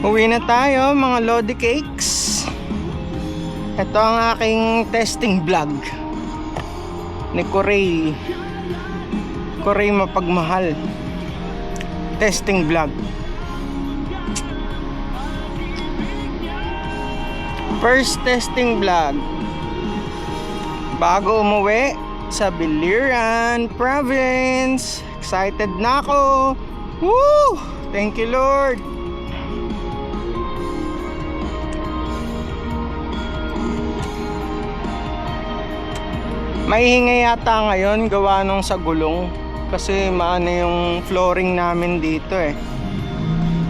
Uwi na tayo mga Lodi Cakes. Ito ang aking testing vlog ni Corey Mapagmahal. Testing vlog. First testing vlog bago umuwi sa Biliran Province. Excited na ako. Woo! Thank you Lord. Maihinga yata ngayon gawa nung sa gulong kasi maano yung flooring namin dito eh.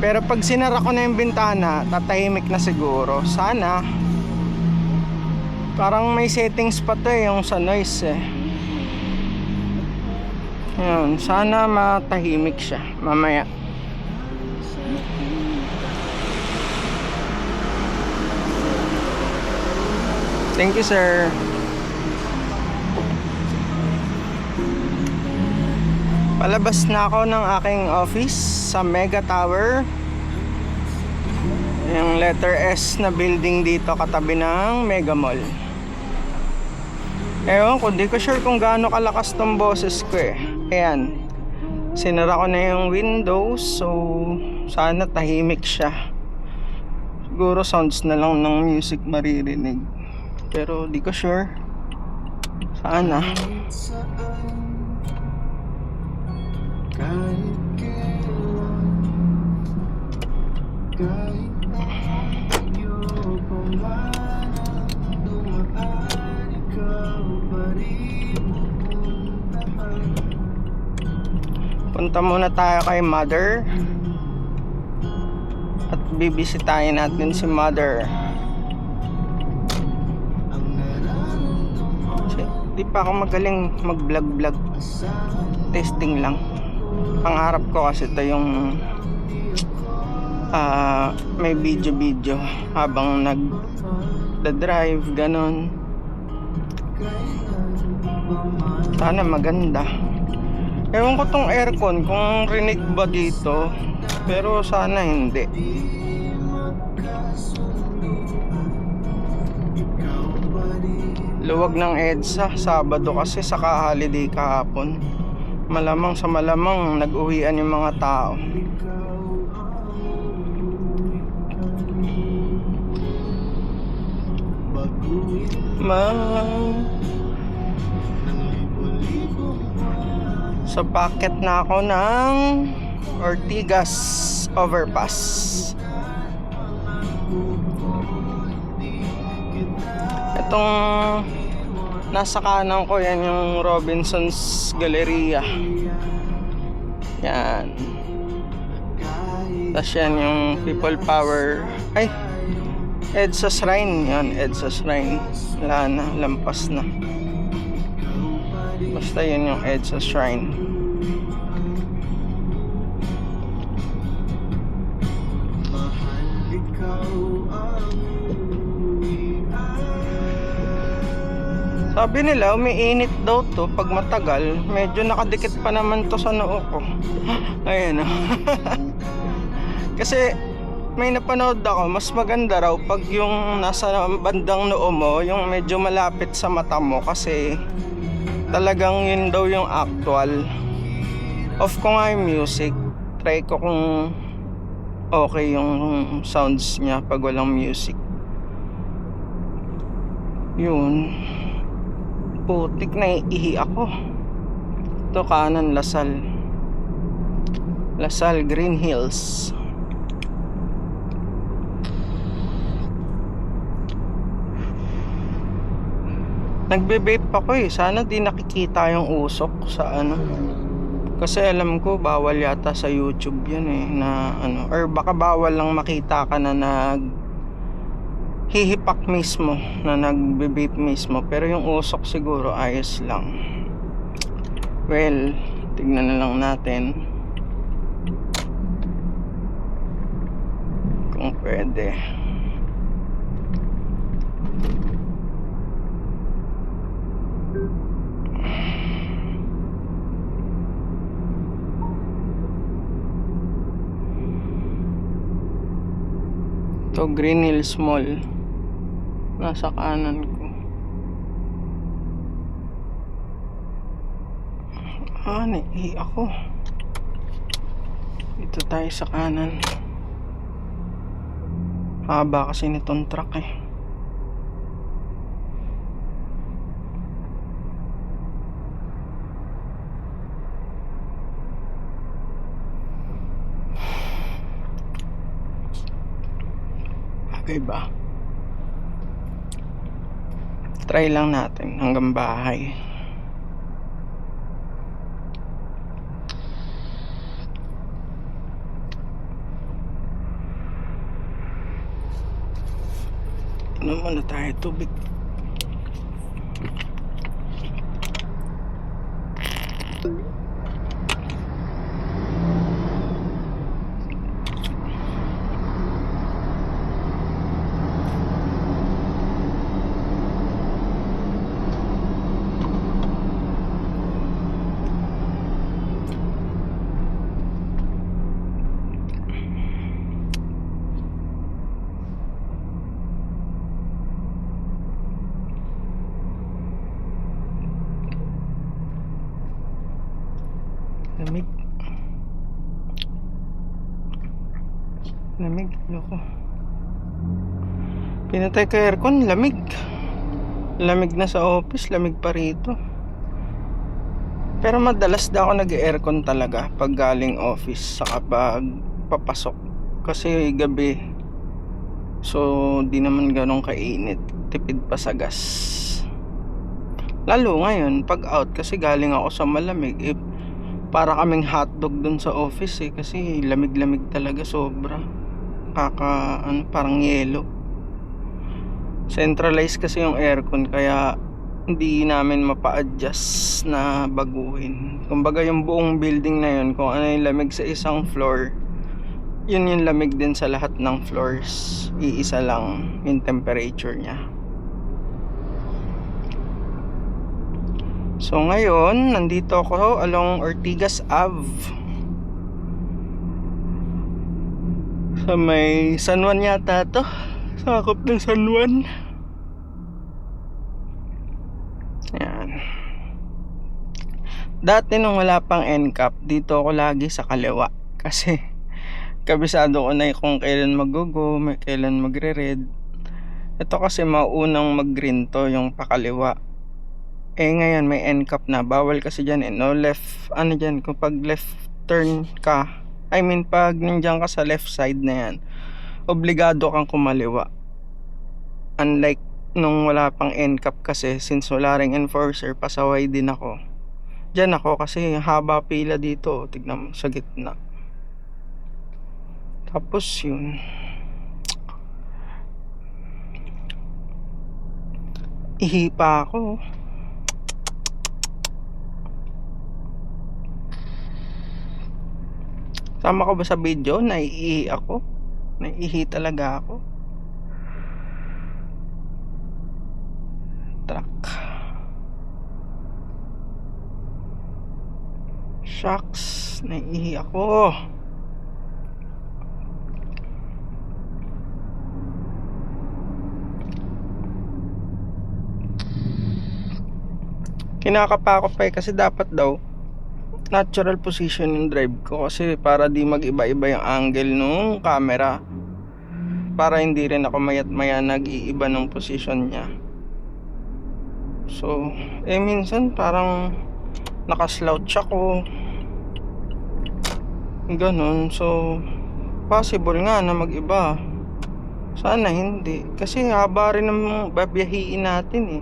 Pero pag sinara ko na yung bintana, tatahimik na siguro. Sana. Parang may settings pa to eh, yung sa noise eh. Yun, sana matahimik siya mamaya. Thank you sir. Palabas na ako ng aking office sa Mega Tower. Yung letter S na building dito katabi ng Mega Mall. Ewan ko, di ko sure kung gaano kalakas tong boses ko eh. Ayan, sinara ko na yung windows, so sana tahimik siya. Siguro sounds na lang ng music maririnig, pero di ko sure. Sana. Punta muna tayo kay Mother at bibisitahin natin si Mother. Di pa ako magaling mag-vlog. Testing lang. Pangarap ko kasi ito yung may video habang nag-drive, ganon. Sana maganda. Ewan ko tong aircon kung rinig ba dito, pero sana hindi. Luwag ng EDSA, Sabado kasi saka holiday kahapon. Malamang sa malamang nag-uwian yung mga tao. So packet na ako ng Ortigas Overpass. Itong nasa kanan ko, yan yung Robinson's Galleria. Yan. Tapos yan yung People Power. Ay, EDSA Shrine. Yan, EDSA Shrine. Wala na, lampas na. Basta yun yung EDSA Shrine. Sabi nila umiinit daw to pag matagal. Medyo nakadikit pa naman to sa noo ko. Ayan o. Kasi may napanood ako, mas maganda raw pag yung nasa bandang noo mo, yung medyo malapit sa mata mo, kasi talagang yun daw yung actual. Off ko nga yung music. Try ko kung okay yung sounds niya pag walang music. Yun. Putik na ihi ako. Ito kanan, Lasal Green Hills. Nagbe-vape ako eh. Sana di nakikita yung usok sa ano. Kasi alam ko bawal yata sa YouTube yan eh, na ano, or baka bawal lang makita ka na hihipak mismo, na nagbe-vape mismo, pero yung usok siguro ayos lang. Well, tignan na lang natin. kung pwede. Ito, Green Hills Mall. Nasa kanan ko. Ako. Dito tayo sa kanan. Haba kasi nitong truck eh. Okay ba? Try lang natin hanggang bahay. Inom muna tayo tubig. Lamig, loko. Pinatay ko aircon, lamig. Lamig na sa office, lamig pa rito. Pero madalas da ako nag-aircon talaga pag galing office saka pag papasok. Kasi gabi, so di naman ganun kainit. Tipid pa sa gas. Lalo ngayon, pag out kasi galing ako sa malamig, para kaming hotdog dun sa office eh. Kasi lamig-lamig talaga, sobra. Parang yelo. Centralized kasi yung aircon, kaya hindi namin mapa-adjust na baguhin. Kumbaga yung buong building na yun, kung ano yung lamig sa isang floor, yun yung lamig din sa lahat ng floors. Iisa lang yung temperature nya. So ngayon, nandito ako along Ortigas Ave. Sa may San Juan yata to. Sakop ng San Juan. Yan. Dati nung wala pang NCAP, dito ako lagi sa kaliwa. Kasi kabisado ko na kung kailan mag-go, may kailan magre-red. Ito kasi maunang mag-green to, yung pakaliwa. Ngayon may NCAP na. Bawal kasi dyan no left, dyan, kung pag left turn ka, pag nandiyan ka sa left side na yan, obligado kang kumaliwa. Unlike nung wala pang NCAP kasi, since wala ring enforcer, pasaway din ako. Diyan ako kasi haba pila dito, tignan mo sa gitna. Tapos yun, ihipa ako. Tama ko ba sa video? Naiihi ako. Naiihi talaga ako. Truck. Shucks. Naiihi ako. Kinakapa ko pa kasi dapat daw natural position yung drive ko, kasi para di mag-iba-iba yung angle nung camera, para hindi rin ako mayat maya nag-iiba ng position nya. So minsan parang nakaslouch ako, ganun. So possible nga na mag-iba, sana hindi, kasi haba rin ng babiyahiin natin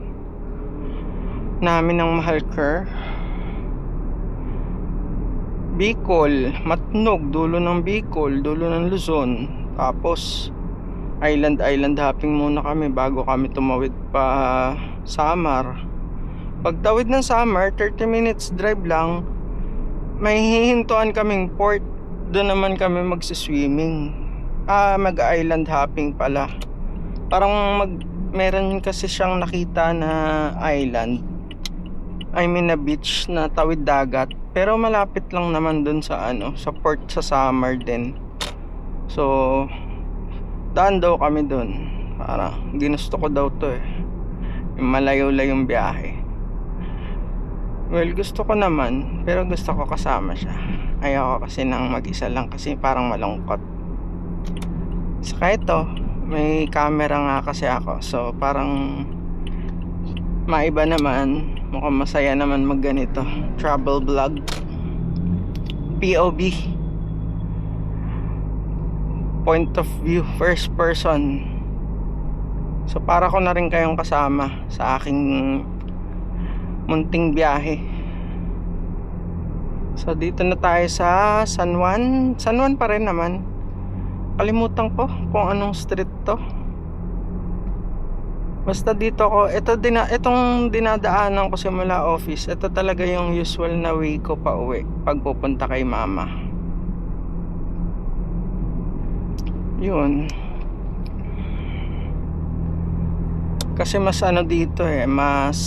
namin ng Mahalker, Bicol, Matnog, dulo ng Bicol, dulo ng Luzon. Tapos island hopping muna kami bago kami tumawid pa Samar. Pagtawid ng Samar, 30 minutes drive lang, may hihintuan kaming port. Doon naman kami magsiswimming. mag-island hopping pala. Parang meron kasi siyang nakita na island, I mean na beach na tawid dagat, pero malapit lang naman dun sa sa port sa Samar din. So daan daw kami dun, para ginusto ko daw to yung malayo-layong biyahe. Well, gusto ko naman, pero gusto ko kasama siya. Ayoko kasi nang mag-isa lang kasi parang malungkot. Saka ito, may camera nga kasi ako, so parang maiba naman, mukhang masaya naman magganito, travel vlog, POV, point of view, first person. So para ko na rin kayong kasama sa aking munting biyahe. So dito na tayo sa San Juan. San Juan pa rin naman. Kalimutan ko kung anong street to. Basta dito ko, itong dinadaanan ko simula office, ito talaga yung usual na way ko pa uwi pag pupunta kay mama. Yun. Kasi mas dito mas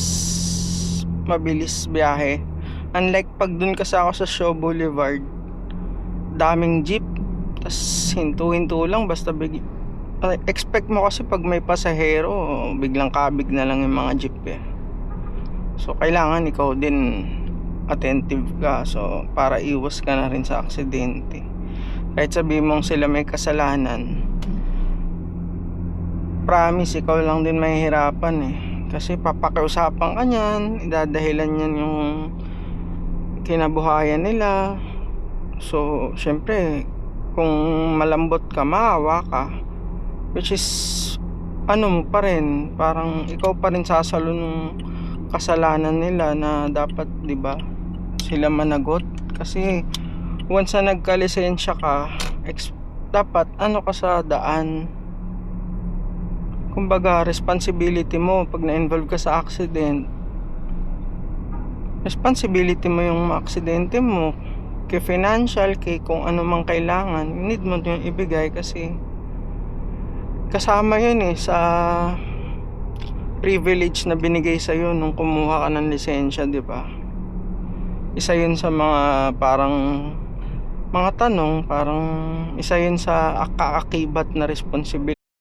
mabilis biyahe. Unlike pag dun kasi ako sa Shaw Boulevard, daming jeep, tas hinto-hinto lang, basta expect mo kasi pag may pasahero, biglang kabig na lang yung mga jeep So kailangan ikaw din attentive ka, so para iwas ka na rin sa aksidente. Kahit sabihin mong sila may kasalanan, promise ikaw lang din mahihirapan kasi papakiusapan ka niyan, idadahilan niyan yung kinabuhayan nila. So syempre kung malambot ka, maawa ka, which is mo pa rin, parang ikaw pa rin sasalo ng kasalanan nila na dapat, di ba, sila managot. Kasi once na nagkalisensya ka, dapat ka sa daan. Kumbaga responsibility mo pag na-involve ka sa accident, responsibility mo yung aksidente mo, kay financial, kay kung ano mang kailangan, need mo yung ibigay kasi kasama yun sa privilege na binigay sa'yo nung kumuha ka ng lisensya, di ba? Isa yun sa mga parang mga tanong, parang isa yun sa kaakibat na responsibility